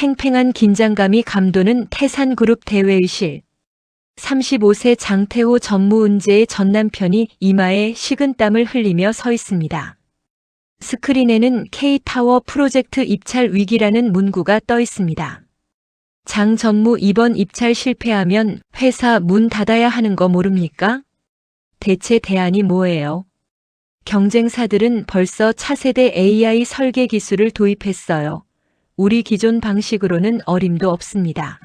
팽팽한 긴장감이 감도는 태산그룹 대회의실. 35세 장태호 전무은재의 전남편이 이마에 식은땀을 흘리며 서 있습니다. 스크린에는 K타워 프로젝트 입찰 위기라는 문구가 떠 있습니다. 장 전무 이번 입찰 실패하면 회사 문 닫아야 하는 거 모릅니까? 대체 대안이 뭐예요? 경쟁사들은 벌써 차세대 AI 설계 기술을 도입했어요. 우리 기존 방식으로는 어림도 없습니다.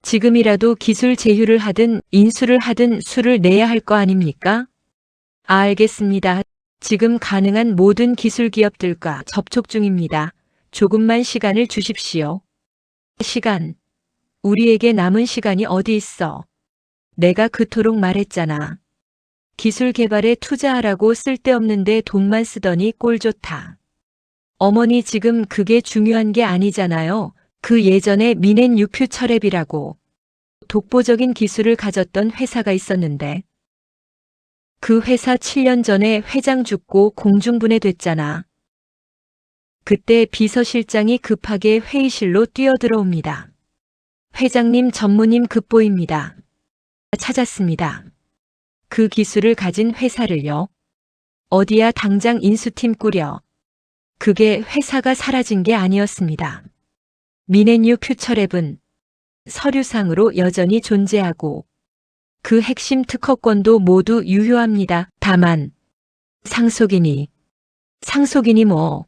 지금이라도 기술 제휴를 하든 인수를 하든 수를 내야 할 거 아닙니까? 알겠습니다. 지금 가능한 모든 기술 기업들과 접촉 중입니다. 조금만 시간을 주십시오. 시간. 우리에게 남은 시간이 어디 있어? 내가 그토록 말했잖아. 기술 개발에 투자하라고 쓸데없는데 돈만 쓰더니 꼴 좋다. 어머니 지금 그게 중요한 게 아니잖아요. 그 예전에 미넨 유퓨처랩이라고 독보적인 기술을 가졌던 회사가 있었는데 그 회사 7년 전에 회장 죽고 공중분해됐잖아. 그때 비서실장이 급하게 회의실로 뛰어들어옵니다. 회장님 전무님 급보입니다. 찾았습니다. 그 기술을 가진 회사를요. 어디야 당장 인수팀 꾸려. 그게 회사가 사라진 게 아니었습니다. 미넨유 퓨처랩은 서류상으로 여전히 존재하고 그 핵심 특허권도 모두 유효합니다. 다만 상속인이 뭐?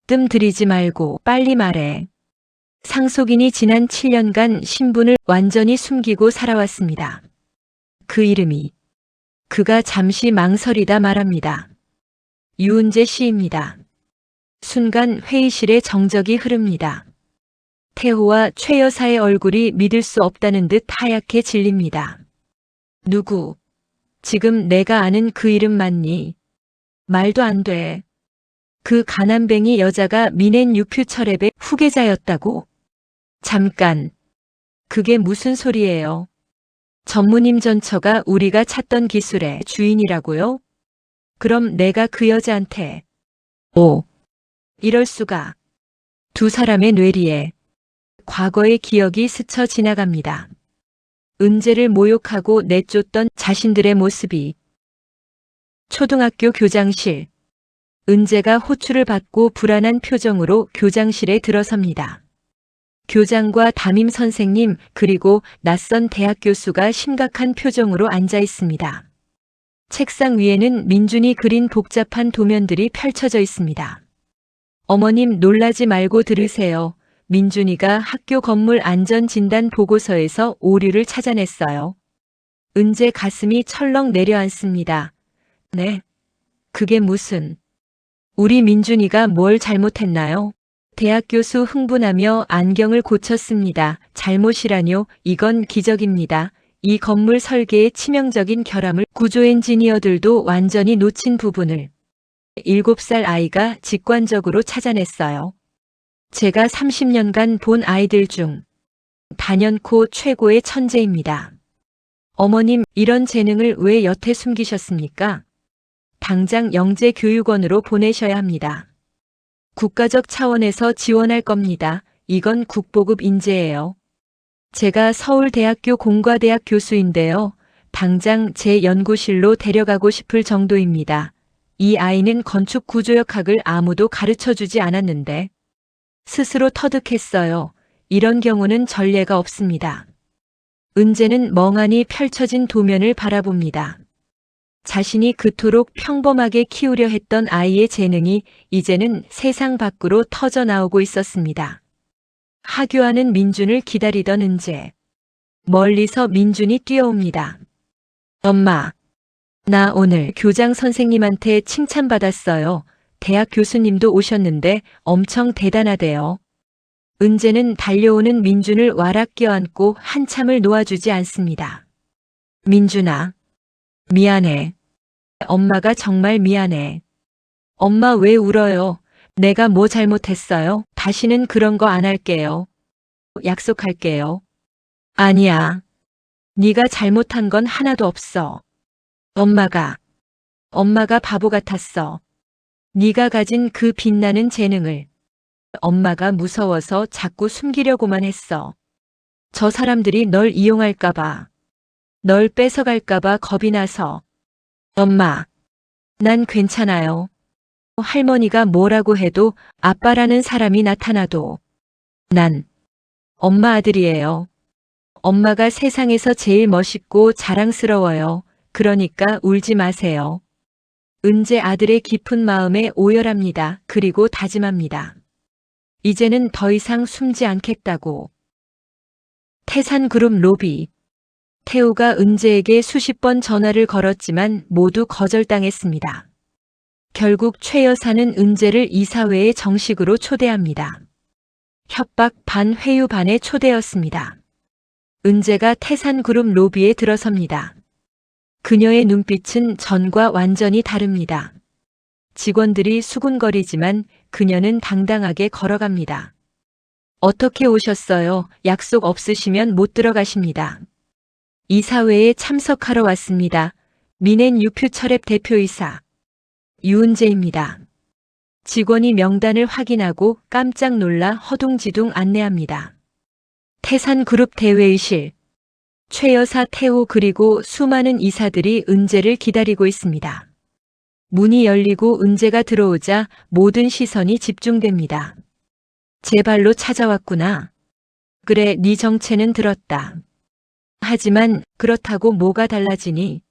뜸 들이지 말고 빨리 말해. 상속인이 지난 7년간 신분을 완전히 숨기고 살아왔습니다. 그 이름이 그가 잠시 망설이다 말합니다. 유은재 씨입니다. 순간 회의실에 정적이 흐릅니다. 태호와 최 여사의 얼굴이 믿을 수 없다는 듯 하얗게 질립니다. 누구? 지금 내가 아는 그 이름 맞니? 말도 안 돼. 그 가난뱅이 여자가 미넨 유퓨처랩의 후계자였다고? 잠깐. 그게 무슨 소리예요? 전무님 전처가 우리가 찾던 기술의 주인이라고요? 그럼 내가 그 여자한테 이럴 수가. 두 사람의 뇌리에 과거의 기억이 스쳐 지나갑니다. 은재를 모욕하고 내쫓던 자신들의 모습이. 초등학교 교장실. 은재가 호출을 받고 불안한 표정으로 교장실에 들어섭니다. 교장과 담임 선생님 그리고 낯선 대학 교수가 심각한 표정으로 앉아 있습니다. 책상 위에는 민준이 그린 복잡한 도면들이 펼쳐져 있습니다. 어머님 놀라지 말고 들으세요. 민준이가 학교 건물 안전진단 보고서에서 오류를 찾아냈어요. 은재 가슴이 철렁 내려앉습니다. 네? 그게 무슨? 우리 민준이가 뭘 잘못했나요? 대학 교수 흥분하며 안경을 고쳤습니다. 잘못이라뇨? 이건 기적입니다. 이 건물 설계의 치명적인 결함을 구조 엔지니어들도 완전히 놓친 부분을 7살 아이가 직관적으로 찾아냈어요. 제가 30년간 본 아이들 중 단연코 최고의 천재입니다. 어머님, 이런 재능을 왜 여태 숨기셨습니까? 당장 영재교육원으로 보내셔야 합니다. 국가적 차원에서 지원할 겁니다. 이건 국보급 인재예요. 제가 서울대학교 공과대학 교수인데요. 당장 제 연구실로 데려가고 싶을 정도입니다. 이 아이는 건축 구조역학을 아무도 가르쳐주지 않았는데 스스로 터득했어요. 이런 경우는 전례가 없습니다. 은재는 멍하니 펼쳐진 도면을 바라봅니다. 자신이 그토록 평범하게 키우려 했던 아이의 재능이 이제는 세상 밖으로 터져 나오고 있었습니다. 하교하는 민준을 기다리던 은재. 멀리서 민준이 뛰어옵니다. 엄마, 나 오늘 교장 선생님한테 칭찬받았어요. 대학 교수님도 오셨는데 엄청 대단하대요. 은재는 달려오는 민준을 와락 껴안고 한참을 놓아주지 않습니다. 민준아, 미안해. 엄마가 정말 미안해. 엄마 왜 울어요? 내가 뭐 잘못했어요? 다시는 그런 거 안 할게요. 약속할게요. 아니야. 네가 잘못한 건 하나도 없어. 엄마가 바보 같았어. 네가 가진 그 빛나는 재능을 엄마가 무서워서 자꾸 숨기려고만 했어. 저 사람들이 널 이용할까봐, 널 뺏어갈까봐 겁이 나서. 엄마, 난 괜찮아요. 할머니가 뭐라고 해도 아빠라는 사람이 나타나도 난 엄마 아들이에요. 엄마가 세상에서 제일 멋있고 자랑스러워요. 그러니까 울지 마세요. 은재 아들의 깊은 마음에 오열합니다. 그리고 다짐합니다. 이제는 더 이상 숨지 않겠다고. 태산그룹 로비. 태호가 은재에게 수십 번 전화를 걸었지만 모두 거절당했습니다. 결국 최 여사는 은재를 이사회에 정식으로 초대합니다. 협박 반 회유 반의 초대였습니다. 은재가 태산그룹 로비에 들어섭니다. 그녀의 눈빛은 전과 완전히 다릅니다. 직원들이 수군거리지만 그녀는 당당하게 걸어갑니다. 어떻게 오셨어요? 약속 없으시면 못 들어가십니다. 이사회에 참석하러 왔습니다. 미넨 유퓨처랩 대표이사 유은재입니다. 직원이 명단을 확인하고 깜짝 놀라 허둥지둥 안내합니다. 태산그룹 대회의실. 최 여사 태호 그리고 수많은 이사들이 은재를 기다리고 있습니다. 문이 열리고 은재가 들어오자 모든 시선이 집중됩니다. 제 발로 찾아왔구나. 그래, 네 정체는 들었다. 하지만 그렇다고 뭐가 달라지니?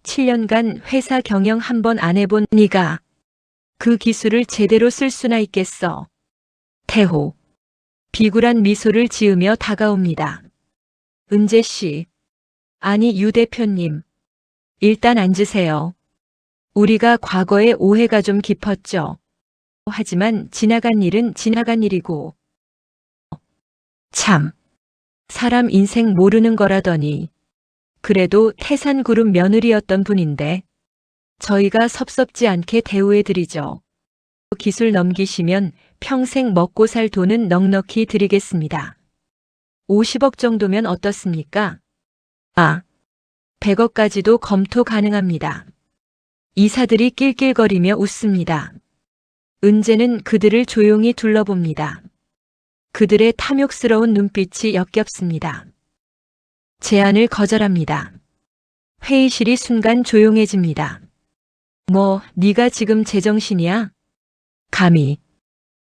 7년간 회사 경영 한 번 안 해본 네가 그 기술을 제대로 쓸 수나 있겠어. 태호. 비굴한 미소를 지으며 다가옵니다. 은재 씨. 아니, 유 대표님. 일단 앉으세요. 우리가 과거에 오해가 좀 깊었죠. 하지만 지나간 일은 지나간 일이고. 참. 사람 인생 모르는 거라더니. 그래도 태산그룹 며느리였던 분인데. 저희가 섭섭지 않게 대우해드리죠. 기술 넘기시면 평생 먹고 살 돈은 넉넉히 드리겠습니다. 50억 정도면 어떻습니까? 100억까지도 검토 가능합니다. 이사들이 낄낄거리며 웃습니다. 은재는 그들을 조용히 둘러봅니다. 그들의 탐욕스러운 눈빛이 역겹습니다. 제안을 거절합니다. 회의실이 순간 조용해집니다. 뭐, 네가 지금 제정신이야? 감히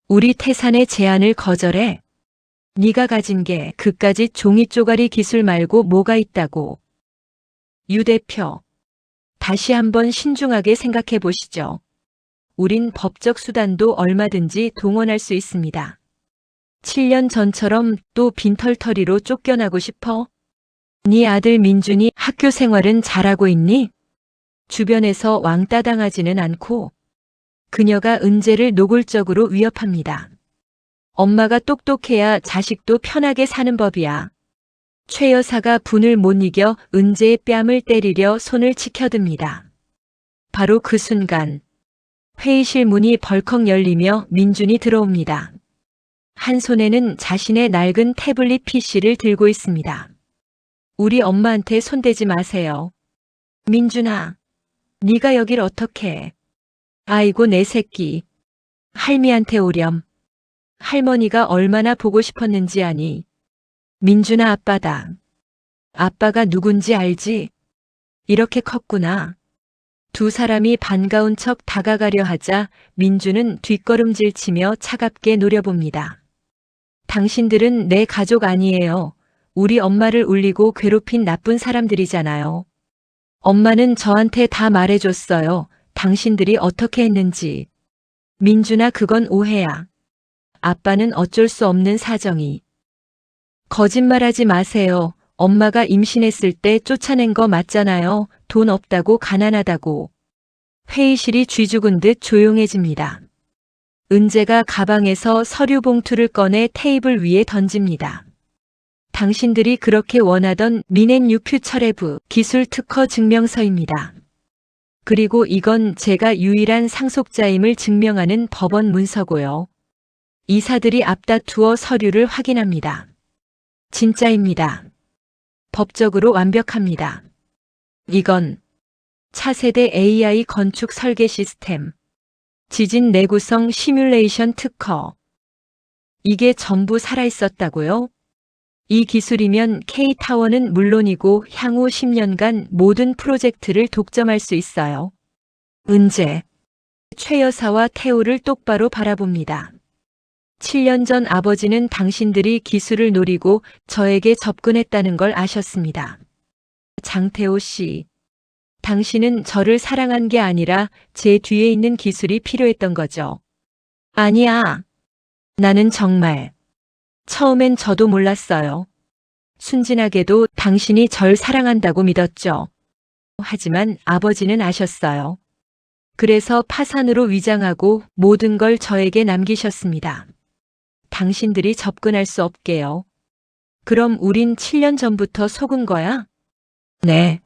우리 태산의 제안을 거절해? 네가 가진 게 그까짓 종이 쪼가리 기술 말고 뭐가 있다고. 유 대표, 다시 한번 신중하게 생각해 보시죠. 우린 법적 수단도 얼마든지 동원할 수 있습니다. 7년 전처럼 또 빈털터리로 쫓겨나고 싶어? 네 아들 민준이 학교 생활은 잘하고 있니? 주변에서 왕따 당하지는 않고. 그녀가 은재를 노골적으로 위협합니다. 엄마가 똑똑해야 자식도 편하게 사는 법이야. 최 여사가 분을 못 이겨 은재의 뺨을 때리려 손을 치켜듭니다. 바로 그 순간 회의실 문이 벌컥 열리며 민준이 들어옵니다. 한 손에는 자신의 낡은 태블릿 PC를 들고 있습니다. 우리 엄마한테 손대지 마세요. 민준아, 네가 여길 어떻게 해? 아이고 내 새끼. 할미한테 오렴. 할머니가 얼마나 보고 싶었는지 아니? 민준아 아빠다. 아빠가 누군지 알지? 이렇게 컸구나. 두 사람이 반가운 척 다가가려 하자 민준은 뒷걸음질 치며 차갑게 노려봅니다. 당신들은 내 가족 아니에요. 우리 엄마를 울리고 괴롭힌 나쁜 사람들이잖아요. 엄마는 저한테 다 말해줬어요. 당신들이 어떻게 했는지. 민준아 그건 오해야. 아빠는 어쩔 수 없는 사정이. 거짓말하지 마세요. 엄마가 임신했을 때 쫓아낸 거 맞잖아요. 돈 없다고 가난하다고. 회의실이 쥐죽은 듯 조용해집니다. 은재가 가방에서 서류 봉투를 꺼내 테이블 위에 던집니다. 당신들이 그렇게 원하던 미넨 유퓨처레브 기술 특허 증명서입니다. 그리고 이건 제가 유일한 상속자임을 증명하는 법원 문서고요. 이사들이 앞다투어 서류를 확인합니다. 진짜입니다. 법적으로 완벽합니다. 이건 차세대 AI 건축 설계 시스템, 지진 내구성 시뮬레이션 특허, 이게 전부 살아있었다고요? 이 기술이면 K타워는 물론이고 향후 10년간 모든 프로젝트를 독점할 수 있어요. 은재. 최 여사와 태호를 똑바로 바라봅니다. 7년 전 아버지는 당신들이 기술을 노리고 저에게 접근했다는 걸 아셨습니다. 장태호 씨. 당신은 저를 사랑한 게 아니라 제 뒤에 있는 기술이 필요했던 거죠. 아니야. 나는 정말. 처음엔 저도 몰랐어요. 순진하게도 당신이 절 사랑한다고 믿었죠. 하지만 아버지는 아셨어요. 그래서 파산으로 위장하고 모든 걸 저에게 남기셨습니다. 당신들이 접근할 수 없게요. 그럼 우린 7년 전부터 속은 거야? 네.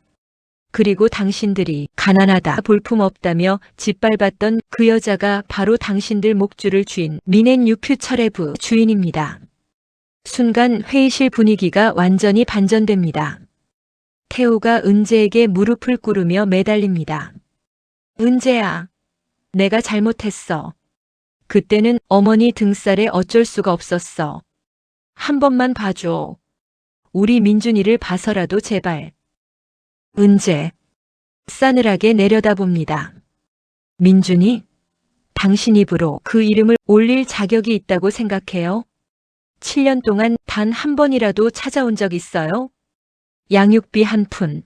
그리고 당신들이 가난하다 볼품없다며 짓밟았던 그 여자가 바로 당신들 목줄을 쥔 미넨유퓨처레브 주인입니다. 순간 회의실 분위기가 완전히 반전됩니다. 태호가 은재에게 무릎을 꿇으며 매달립니다. 은재야, 내가 잘못했어. 그때는 어머니 등살에 어쩔 수가 없었어. 한 번만 봐줘. 우리 민준이를 봐서라도 제발. 은재. 싸늘하게 내려다봅니다. 민준이? 당신 입으로 그 이름을 올릴 자격이 있다고 생각해요? 7년 동안 단 한 번이라도 찾아온 적 있어요? 양육비 한 푼.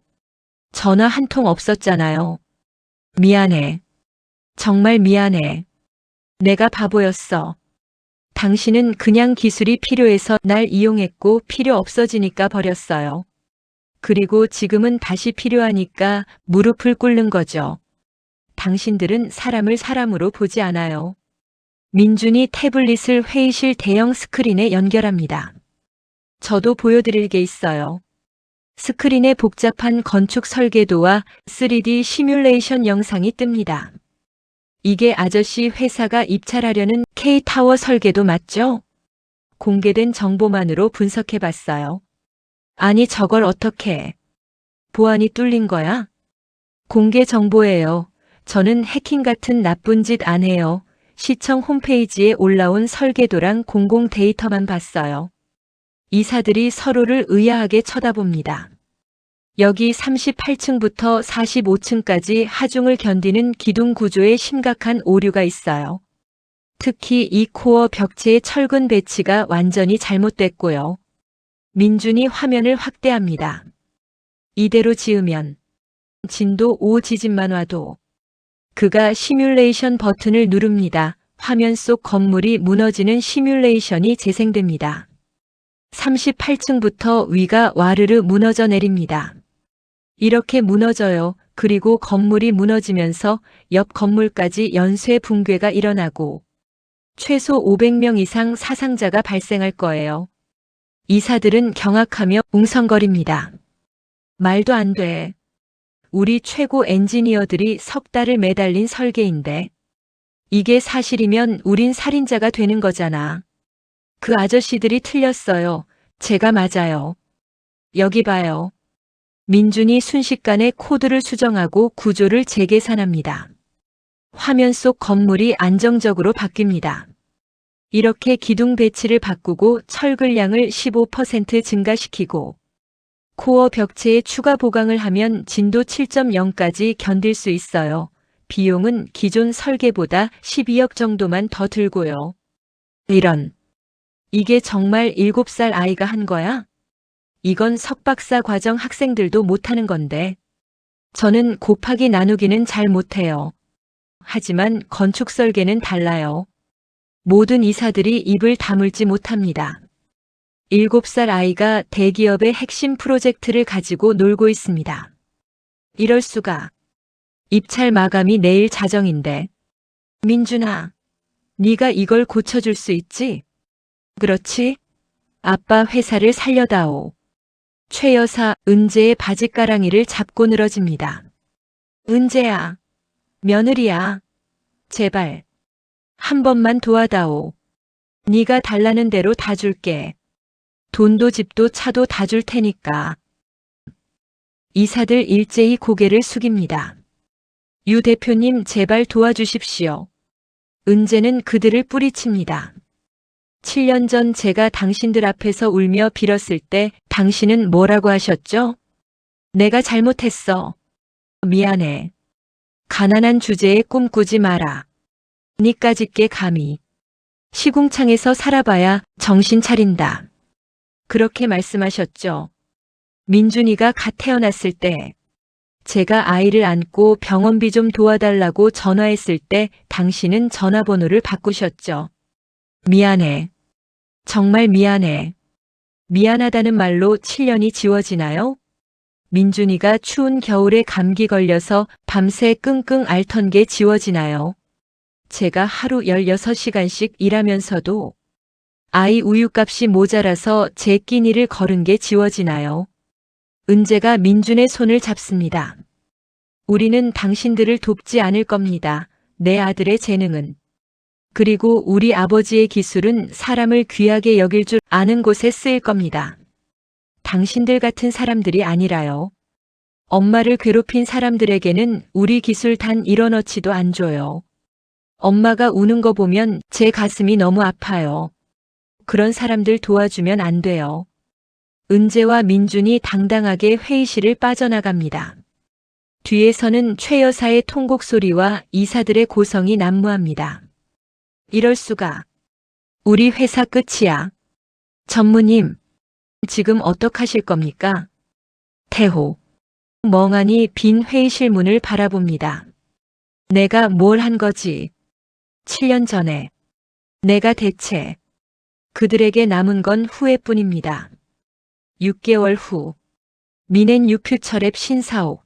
전화 한 통 없었잖아요. 미안해. 정말 미안해. 내가 바보였어. 당신은 그냥 기술이 필요해서 날 이용했고 필요 없어지니까 버렸어요. 그리고 지금은 다시 필요하니까 무릎을 꿇는 거죠. 당신들은 사람을 사람으로 보지 않아요. 민준이 태블릿을 회의실 대형 스크린에 연결합니다. 저도 보여드릴 게 있어요. 스크린에 복잡한 건축 설계도와 3D 시뮬레이션 영상이 뜹니다. 이게 아저씨 회사가 입찰하려는 K타워 설계도 맞죠? 공개된 정보만으로 분석해봤어요. 아니 저걸 어떻게 보안이 뚫린 거야? 공개 정보예요. 저는 해킹 같은 나쁜 짓 안 해요. 시청 홈페이지에 올라온 설계도랑 공공 데이터만 봤어요. 이사들이 서로를 의아하게 쳐다봅니다. 여기 38층부터 45층까지 하중을 견디는 기둥 구조에 심각한 오류가 있어요. 특히 이 코어 벽체의 철근 배치가 완전히 잘못됐고요. 민준이 화면을 확대합니다. 이대로 지으면 진도 5 지진만 와도. 그가 시뮬레이션 버튼을 누릅니다. 화면 속 건물이 무너지는 시뮬레이션이 재생됩니다. 38층부터 위가 와르르 무너져 내립니다. 이렇게 무너져요. 그리고 건물이 무너지면서 옆 건물까지 연쇄 붕괴가 일어나고 최소 500명 이상 사상자가 발생할 거예요. 이사들은 경악하며 웅성거립니다. 말도 안 돼. 우리 최고 엔지니어들이 석 달을 매달린 설계인데 이게 사실이면 우린 살인자가 되는 거잖아. 그 아저씨들이 틀렸어요. 제가 맞아요. 여기 봐요. 민준이 순식간에 코드를 수정하고 구조를 재계산합니다. 화면 속 건물이 안정적으로 바뀝니다. 이렇게 기둥 배치를 바꾸고 철근량을 15% 증가시키고 코어 벽체에 추가 보강을 하면 진도 7.0까지 견딜 수 있어요. 비용은 기존 설계보다 12억 정도만 더 들고요. 이런. 이게 정말 7살 아이가 한 거야? 이건 석박사 과정 학생들도 못하는 건데. 저는 곱하기 나누기는 잘 못해요. 하지만 건축 설계는 달라요. 모든 이사들이 입을 다물지 못합니다. 7살 아이가 대기업의 핵심 프로젝트를 가지고 놀고 있습니다. 이럴 수가. 입찰 마감이 내일 자정인데. 민준아, 네가 이걸 고쳐줄 수 있지? 그렇지? 아빠 회사를 살려다오. 최 여사 은재의 바지가랑이를 잡고 늘어집니다. 은재야, 며느리야, 제발 한 번만 도와다오. 네가 달라는 대로 다 줄게. 돈도 집도 차도 다 줄 테니까. 이사들 일제히 고개를 숙입니다. 유 대표님 제발 도와주십시오. 은재는 그들을 뿌리칩니다. 7년 전 제가 당신들 앞에서 울며 빌었을 때 당신은 뭐라고 하셨죠? 내가 잘못했어. 미안해. 가난한 주제에 꿈꾸지 마라. 니까짓게 감히. 시궁창에서 살아봐야 정신 차린다. 그렇게 말씀하셨죠. 민준이가 갓 태어났을 때 제가 아이를 안고 병원비 좀 도와달라고 전화했을 때 당신은 전화번호를 바꾸셨죠. 미안해. 정말 미안해. 미안하다는 말로 7년이 지워지나요? 민준이가 추운 겨울에 감기 걸려서 밤새 끙끙 앓던 게 지워지나요? 제가 하루 16시간씩 일하면서도 아이 우유값이 모자라서 제 끼니를 거른 게 지워지나요? 은재가 민준의 손을 잡습니다. 우리는 당신들을 돕지 않을 겁니다. 내 아들의 재능은. 그리고 우리 아버지의 기술은 사람을 귀하게 여길 줄 아는 곳에 쓰일 겁니다. 당신들 같은 사람들이 아니라요. 엄마를 괴롭힌 사람들에게는 우리 기술 단 1원어치도 안 줘요. 엄마가 우는 거 보면 제 가슴이 너무 아파요. 그런 사람들 도와주면 안 돼요. 은재와 민준이 당당하게 회의실을 빠져나갑니다. 뒤에서는 최 여사의 통곡 소리와 이사들의 고성이 난무합니다. 이럴 수가. 우리 회사 끝이야. 전무님, 지금 어떡하실 겁니까? 태호. 멍하니 빈 회의실 문을 바라봅니다. 내가 뭘 한 거지? 7년 전에. 내가 대체. 그들에게 남은 건 후회뿐입니다. 6개월 후. 미넨 유퓨처랩 신사옥.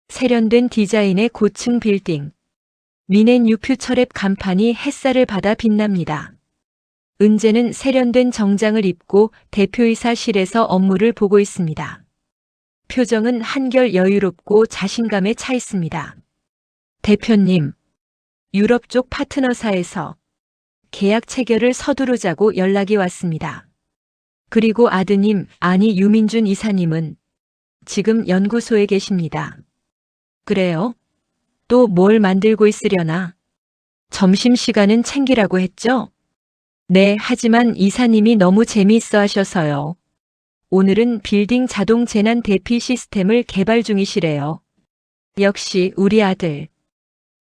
세련된 디자인의 고층 빌딩. 미넨 유퓨처랩 간판이 햇살을 받아 빛납니다. 은재는 세련된 정장을 입고 대표이사실에서 업무를 보고 있습니다. 표정은 한결 여유롭고 자신감에 차 있습니다. 대표님, 유럽 쪽 파트너사에서 계약 체결을 서두르자고 연락이 왔습니다. 그리고 아드님, 아니 유민준 이사님은 지금 연구소에 계십니다. 그래요? 또 뭘 만들고 있으려나? 점심시간은 챙기라고 했죠? 네, 하지만 이사님이 너무 재미있어 하셔서요. 오늘은 빌딩 자동 재난 대피 시스템을 개발 중이시래요. 역시 우리 아들.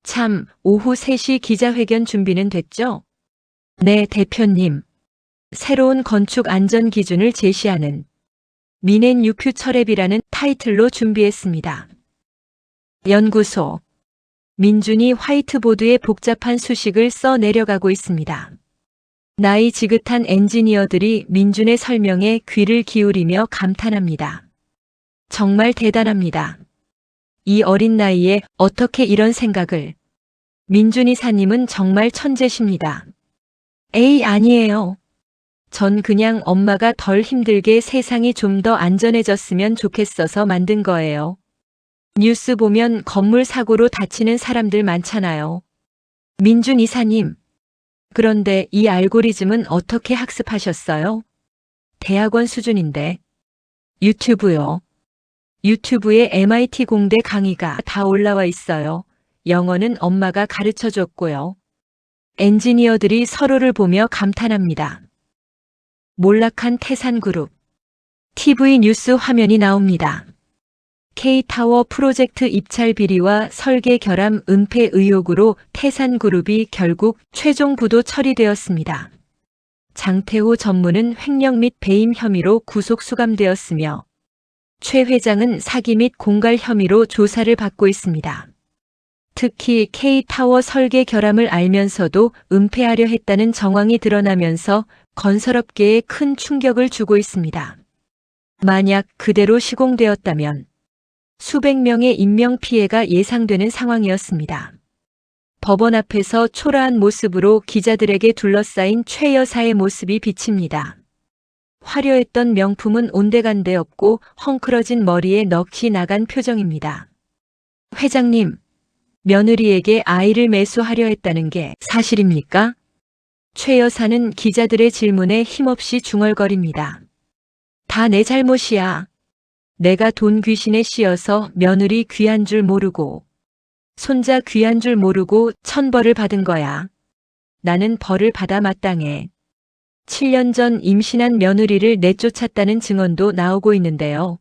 참, 오후 3시 기자회견 준비는 됐죠? 네, 대표님. 새로운 건축 안전 기준을 제시하는 미넨 유퓨처랩이라는 타이틀로 준비했습니다. 연구소. 민준이 화이트보드에 복잡한 수식을 써 내려가고 있습니다. 나이 지긋한 엔지니어들이 민준의 설명에 귀를 기울이며 감탄합니다. 정말 대단합니다. 이 어린 나이에 어떻게 이런 생각을. 민준 이사님은 정말 천재십니다. 에이, 아니에요. 전 그냥 엄마가 덜 힘들게 세상이 좀 더 안전해졌으면 좋겠어서 만든 거예요. 뉴스 보면 건물 사고로 다치는 사람들 많잖아요. 민준 이사님. 그런데 이 알고리즘은 어떻게 학습하셨어요? 대학원 수준인데. 유튜브요. 유튜브에 MIT 공대 강의가 다 올라와 있어요. 영어는 엄마가 가르쳐 줬고요. 엔지니어들이 서로를 보며 감탄합니다. 몰락한 태산그룹. TV 뉴스 화면이 나옵니다. K타워 프로젝트 입찰 비리와 설계 결함 은폐 의혹으로 태산그룹이 결국 최종 부도 처리되었습니다. 장태호 전무는 횡령 및 배임 혐의로 구속 수감되었으며 최 회장은 사기 및 공갈 혐의로 조사를 받고 있습니다. 특히 K타워 설계 결함을 알면서도 은폐하려 했다는 정황이 드러나면서 건설업계에 큰 충격을 주고 있습니다. 만약 그대로 시공되었다면 수백 명의 인명피해가 예상되는 상황이었습니다. 법원 앞에서 초라한 모습으로 기자들에게 둘러싸인 최 여사의 모습이 비칩니다. 화려했던 명품은 온데간데 없고 헝클어진 머리에 넋이 나간 표정입니다. 회장님, 며느리에게 아이를 매수하려 했다는 게 사실입니까? 최 여사는 기자들의 질문에 힘없이 중얼거립니다. 다 내 잘못이야. 내가 돈 귀신에 씌어서 며느리 귀한 줄 모르고 손자 귀한 줄 모르고 천벌을 받은 거야. 나는 벌을 받아 마땅해. 7년 전 임신한 며느리를 내쫓았다는 증언도 나오고 있는데요.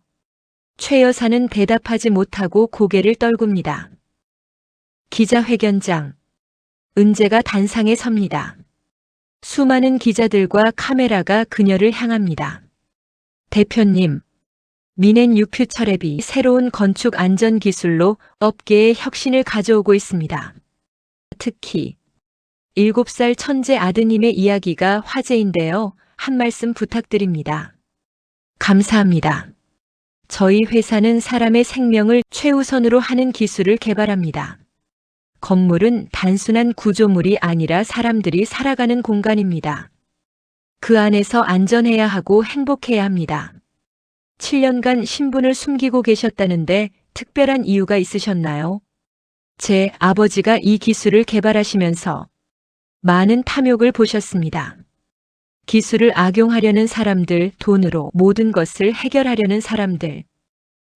최 여사는 대답하지 못하고 고개를 떨굽니다. 기자회견장. 은재가 단상에 섭니다. 수많은 기자들과 카메라가 그녀를 향합니다. 대표님, 미넨 유퓨처랩이 새로운 건축 안전 기술로 업계에 혁신을 가져오고 있습니다. 특히 7살 천재 아드님의 이야기가 화제인데요. 한 말씀 부탁드립니다. 감사합니다. 저희 회사는 사람의 생명을 최우선으로 하는 기술을 개발합니다. 건물은 단순한 구조물이 아니라 사람들이 살아가는 공간입니다. 그 안에서 안전해야 하고 행복해야 합니다. 7년간 신분을 숨기고 계셨다는데 특별한 이유가 있으셨나요? 제 아버지가 이 기술을 개발하시면서 많은 탐욕을 보셨습니다. 기술을 악용하려는 사람들, 돈으로 모든 것을 해결하려는 사람들.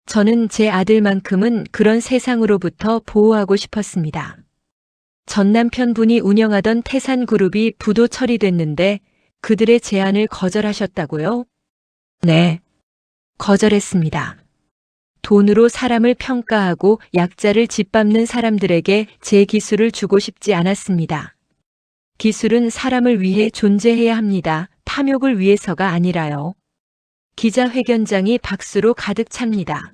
저는 제 아들만큼은 그런 세상으로부터 보호하고 싶었습니다. 전 남편분이 운영하던 태산그룹이 부도 처리됐는데 그들의 제안을 거절하셨다고요? 네, 거절했습니다. 돈으로 사람을 평가하고 약자를 짓밟는 사람들에게 제 기술을 주고 싶지 않았습니다. 기술은 사람을 위해 존재해야 합니다. 탐욕을 위해서가 아니라요. 기자회견장이 박수로 가득 찹니다.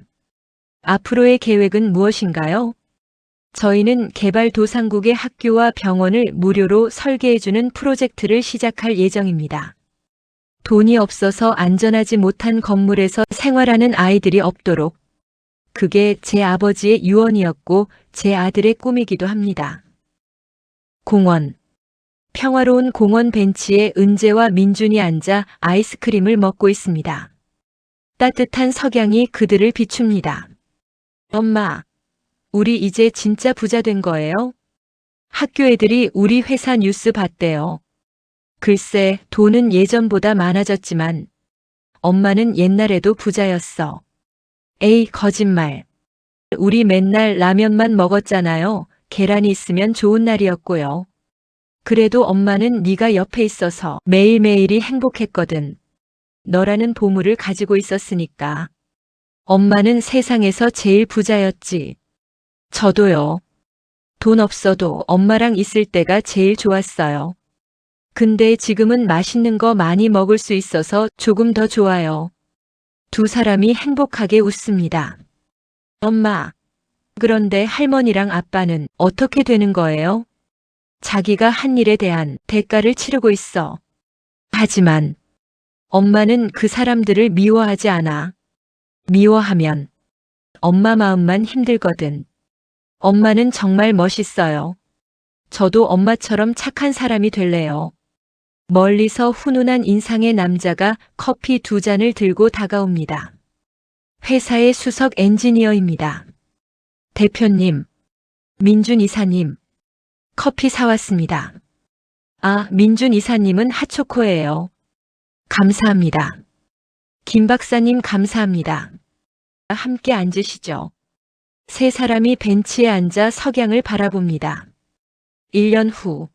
앞으로의 계획은 무엇인가요? 저희는 개발도상국의 학교와 병원을 무료로 설계해주는 프로젝트를 시작할 예정입니다. 돈이 없어서 안전하지 못한 건물에서 생활하는 아이들이 없도록. 그게 제 아버지의 유언이었고 제 아들의 꿈이기도 합니다. 공원. 평화로운 공원 벤치에 은재와 민준이 앉아 아이스크림을 먹고 있습니다. 따뜻한 석양이 그들을 비춥니다. 엄마, 우리 이제 진짜 부자 된 거예요? 학교 애들이 우리 회사 뉴스 봤대요. 글쎄, 돈은 예전보다 많아졌지만 엄마는 옛날에도 부자였어. 에이, 거짓말. 우리 맨날 라면만 먹었잖아요. 계란이 있으면 좋은 날이었고요. 그래도 엄마는 네가 옆에 있어서 매일매일이 행복했거든. 너라는 보물을 가지고 있었으니까. 엄마는 세상에서 제일 부자였지. 저도요. 돈 없어도 엄마랑 있을 때가 제일 좋았어요. 근데 지금은 맛있는 거 많이 먹을 수 있어서 조금 더 좋아요. 두 사람이 행복하게 웃습니다. 엄마, 그런데 할머니랑 아빠는 어떻게 되는 거예요? 자기가 한 일에 대한 대가를 치르고 있어. 하지만 엄마는 그 사람들을 미워하지 않아. 미워하면 엄마 마음만 힘들거든. 엄마는 정말 멋있어요. 저도 엄마처럼 착한 사람이 될래요. 멀리서 훈훈한 인상의 남자가 커피 2잔을 들고 다가옵니다. 회사의 수석 엔지니어입니다. 대표님, 민준 이사님, 커피 사왔습니다. 아, 민준 이사님은 핫초코예요. 감사합니다. 김 박사님 감사합니다. 함께 앉으시죠. 세 사람이 벤치에 앉아 석양을 바라봅니다. 1년 후,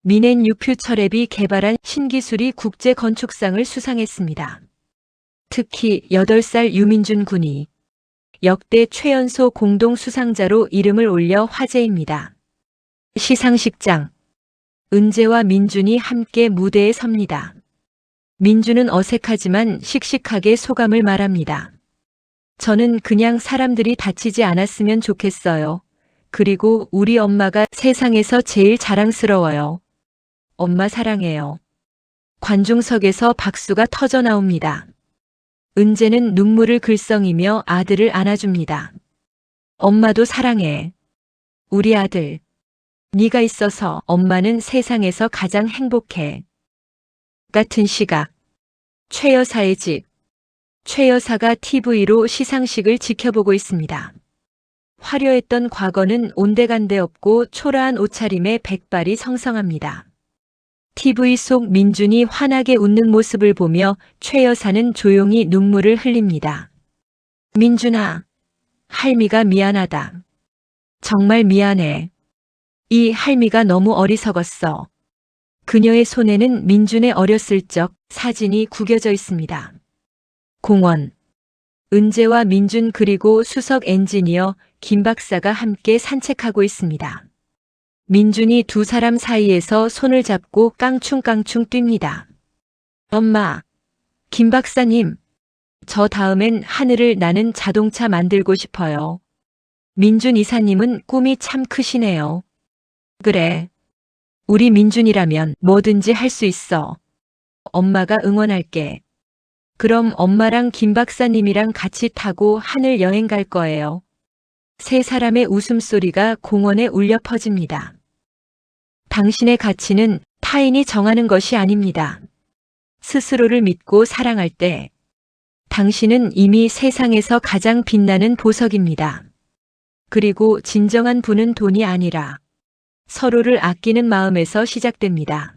미넨 유퓨처랩이 개발한 신기술이 국제건축상을 수상했습니다. 특히 8살 유민준 군이 역대 최연소 공동 수상자로 이름을 올려 화제입니다. 시상식장. 은재와 민준이 함께 무대에 섭니다. 민준은 어색하지만 씩씩하게 소감을 말합니다. 저는 그냥 사람들이 다치지 않았으면 좋겠어요. 그리고 우리 엄마가 세상에서 제일 자랑스러워요. 엄마 사랑해요. 관중석에서 박수가 터져 나옵니다. 은재는 눈물을 글썽이며 아들을 안아줍니다. 엄마도 사랑해. 우리 아들. 네가 있어서 엄마는 세상에서 가장 행복해. 같은 시각. 최 여사의 집. 최 여사가 TV로 시상식을 지켜보고 있습니다. 화려했던 과거는 온데간데 없고 초라한 옷차림에 백발이 성성합니다. TV 속 민준이 환하게 웃는 모습을 보며 최 여사는 조용히 눈물을 흘립니다. 민준아, 할미가 미안하다. 정말 미안해. 이 할미가 너무 어리석었어. 그녀의 손에는 민준의 어렸을 적 사진이 구겨져 있습니다. 공원. 은재와 민준 그리고 수석 엔지니어 김 박사가 함께 산책하고 있습니다. 민준이 두 사람 사이에서 손을 잡고 깡충깡충 뜁니다. 엄마, 김 박사님, 저 다음엔 하늘을 나는 자동차 만들고 싶어요. 민준 이사님은 꿈이 참 크시네요. 그래. 우리 민준이라면 뭐든지 할 수 있어. 엄마가 응원할게. 그럼 엄마랑 김 박사님이랑 같이 타고 하늘 여행 갈 거예요. 세 사람의 웃음소리가 공원에 울려 퍼집니다. 당신의 가치는 타인이 정하는 것이 아닙니다. 스스로를 믿고 사랑할 때 당신은 이미 세상에서 가장 빛나는 보석입니다. 그리고 진정한 부는 돈이 아니라 서로를 아끼는 마음에서 시작됩니다.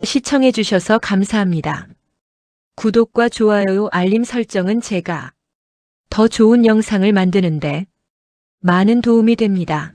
시청해 주셔서 감사합니다. 구독과 좋아요, 알림 설정은 제가 더 좋은 영상을 만드는데 많은 도움이 됩니다.